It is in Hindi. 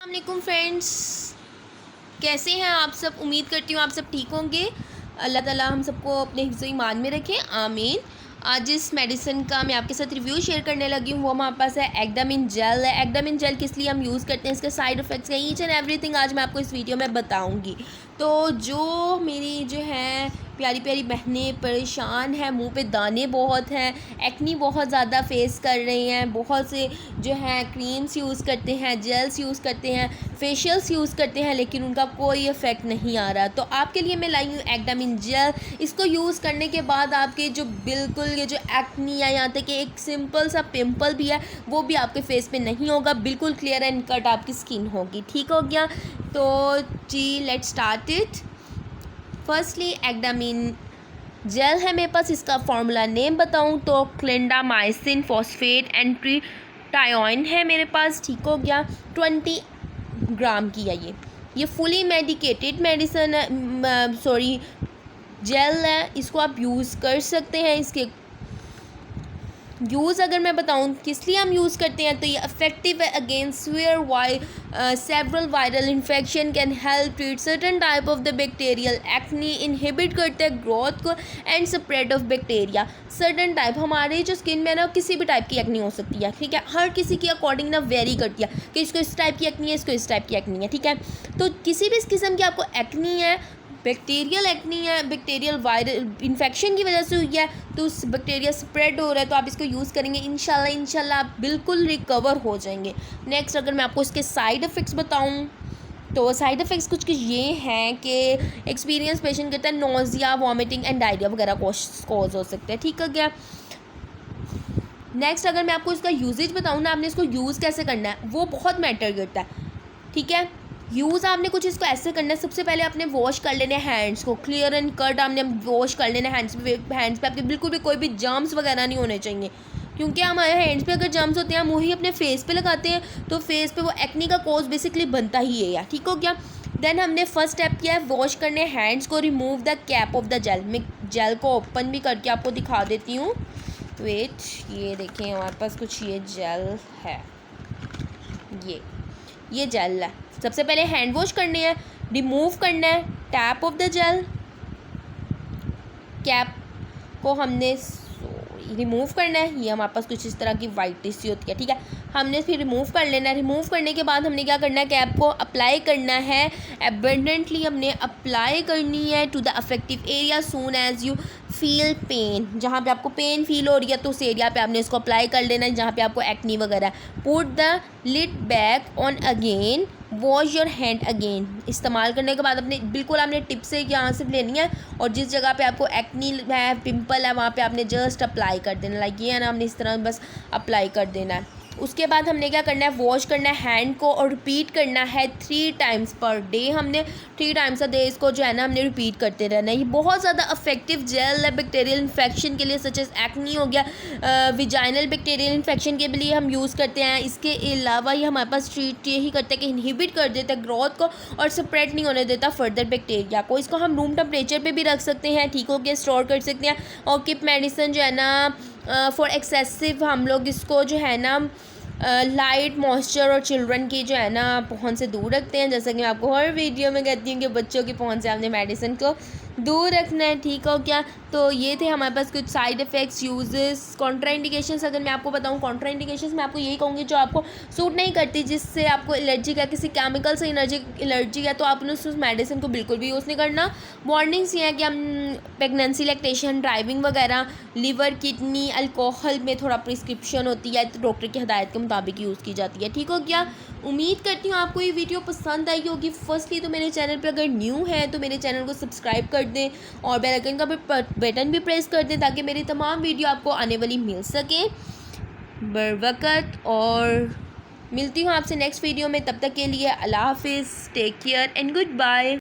अस्सलामुअलैकुम फ्रेंड्स, कैसे हैं आप सब। उम्मीद करती हूँ आप सब ठीक होंगे। अल्लाह ताला हम सबको अपने हिफ्ज़ ईमान में रखें, आमीन। आज इस मेडिसिन का मैं आपके साथ रिव्यू शेयर करने लगी हूँ। वो हमारे पास है एक्डामिन जेल है। एक्डामिन जेल किस लिए हम यूज़ करते हैं, इसके साइड इफ़ेक्ट्स हैं, ईच एंड एवरीथिंग आज मैं आपको इस वीडियो में बताऊँगी। तो जो मेरी जो है प्यारी प्यारी बहनें परेशान हैं, मुंह पे दाने बहुत हैं, एक्नी बहुत ज़्यादा फेस कर रही हैं, बहुत से जो हैं क्रीम्स यूज़ करते हैं, जेल्स यूज़ करते हैं, फेशियल्स यूज़ करते हैं, लेकिन उनका कोई इफ़ेक्ट नहीं आ रहा। तो आपके लिए मैं लाई हूँ एक्डामिन जेल। इसको यूज़ करने के बाद आपके जो बिल्कुल ये जो एक्नी है, यहाँ तक कि एक सिंपल सा पिंपल भी है वो भी आपके फेस पे नहीं होगा, बिल्कुल क्लियर एंड कट आपकी स्किन होगी। ठीक हो गया, तो जी लेट्स स्टार्ट इट। फर्स्टली एक्डामिन जेल है मेरे पास। इसका फार्मूला नेम बताऊं तो क्लिंडामाइसिन फॉस्फेट एंड ट्रिटायोन है मेरे पास। ठीक हो गया, 20 ग्राम की है ये फुली मेडिकेटेड मेडिसिन है, सॉरी जेल है। इसको आप यूज़ कर सकते हैं। इसके यूज़ अगर मैं बताऊं किस लिए हम यूज़ करते हैं, तो ये इफेक्टिव है against several viral infection, can help treat certain type of the bacterial acne, inhibit करते हैं ग्रोथ को and spread of bacteria. Certain type हमारे जो स्किन में ना किसी भी टाइप की एक्नी हो सकती है, ठीक है। हर किसी के अकॉर्डिंग ना वेरी करती है कि इसको इस टाइप की एक्नी है, इसको इस टाइप की एक्नी है, ठीक है। तो किसी भी किस्म की आपको एक्नी है, बैक्टीरियल एक्नी है, बैक्टीरियल वायरल इन्फेक्शन की वजह से हुई है, तो उस बैक्टीरिया स्प्रेड हो रहा है, तो आप इसको यूज़ करेंगे इंशाल्लाह आप बिल्कुल रिकवर हो जाएंगे। नेक्स्ट अगर मैं आपको इसके साइड इफ़ेक्ट्स बताऊं तो साइड इफ़ेक्ट्स कुछ ये हैं कि एक्सपीरियंस पेशेंट कहता है नोज़िया, वॉमिटिंग एंड डायरिया वगैरह कॉज हो सकते हैं। ठीक है गया। नेक्स्ट अगर मैं आपको इसका यूजेज बताऊँ ना, आपने इसको यूज़ कैसे करना है वो बहुत मैटर करता है, ठीक है। यूज़ आपने कुछ इसको ऐसे करना है, सबसे पहले आपने वॉश कर लेने हैंड्स को, क्लियर एंड कट आपने वॉश कर लेने हैंड्स पे आपके बिल्कुल भी कोई भी जर्म्स वगैरह नहीं होने चाहिए, क्योंकि हमारे हैंड्स पे अगर जर्म्स होते हैं हम वही अपने फेस पे लगाते हैं, तो फेस पे वो एक्नी का कॉज बेसिकली बनता ही है यार। ठीक हो गया। देन हमने फर्स्ट स्टेप किया है वॉश करने हैंड्स को, remove the cap off the gel. मैं जेल को ओपन भी करके आपको दिखा देती हूँ, वेट। ये देखें हमारे पास कुछ ये जेल है, ये जेल है। सबसे पहले हैंड वॉश करने हैं, रिमूव करना है tap off the gel, cap को हमने रिमूव करना है। ये हमारे पास कुछ इस तरह की वाइट सी होती है, ठीक है। हमने फिर रिमूव कर लेना है। रिमूव करने के बाद हमने क्या करना है, कैप को अप्लाई करना है एबंडेंटली, हमने अप्लाई करनी है to the affective area soon as you feel pain. जहाँ पे आपको पेन फील हो रही है तो उस एरिया पे आपने इसको अप्लाई कर लेना है, जहाँ पे आपको एक्नी वगैरह। Put the lid back on again, wash your hand again. इस्तेमाल करने के बाद अपने बिल्कुल आपने टिप से यहाँ से लेनी है, और जिस जगह पे आपको एक्नी है, पिंपल है, वहाँ पे आपने जस्ट अप्लाई कर देना। लाइक ये है ना, हमने इस तरह बस अप्लाई कर देना है। उसके बाद हमने क्या करना है, वॉश करना है हैंड को और रिपीट करना है 3 टाइम्स पर डे। हमने 3 टाइम्स अ डे इसको जो है ना हमने रिपीट करते रहना है। ये बहुत ज़्यादा इफेक्टिव जेल है बैक्टीरियल इन्फेक्शन के लिए, सच एज एक्नी हो गया, विजाइनल बैक्टीरियल इन्फेक्शन के लिए हम यूज़ करते हैं। इसके अलावा ये हमारे पास ट्रीट यही करता है कि इनहिबिट कर देता है ग्रोथ को और स्प्रेड नहीं होने देता फर्दर बैक्टीरिया को। इसको हम रूम टेम्परेचर पे भी रख सकते हैं, ठीक हो गया, स्टोर कर सकते हैं। और किप मेडिसिन जो है ना फॉर एक्सेसिव, हम लोग इसको जो है ना लाइट मॉइस्चर और चिल्ड्रन की जो है ना पहुंच से दूर रखते हैं। जैसा कि मैं आपको हर वीडियो में कहती हूँ कि बच्चों की पहुंच से आपने मेडिसिन को दूर रखना है, ठीक हो क्या। तो ये थे हमारे पास कुछ side effects, uses, Contra indications. अगर मैं आपको बताऊँ कॉन्ट्रा इंडिकेशंस, मैं आपको यही कहूँगी जो आपको सूट नहीं करती, जिससे आपको एलर्जी का किसी केमिकल से एलर्जी है, तो आपने उस मेडिसिन को बिल्कुल भी यूज़ नहीं करना। वार्निंग्स ये हैं कि हम प्रेगनेंसी, लैक्टेशन, ड्राइविंग वगैरह, लीवर, किडनी, अल्कोहल में थोड़ा प्रिस्क्रिप्शन होती है तो डॉक्टर की हिदायत के मुताबिक यूज़ की जाती है, ठीक हो गया। उम्मीद करती हूँ आपको ये वीडियो पसंद आई होगी। फर्स्टली तो मेरे चैनल पर अगर न्यू है तो मेरे चैनल को सब्सक्राइब कर दें और बेल आइकन का बटन भी प्रेस कर दें, ताकि मेरी तमाम वीडियो आपको आने वाली मिल सके बरवकत। और मिलती हूँ आपसे नेक्स्ट वीडियो में, तब तक के लिए अल्लाह हाफिज़, take care and good bye.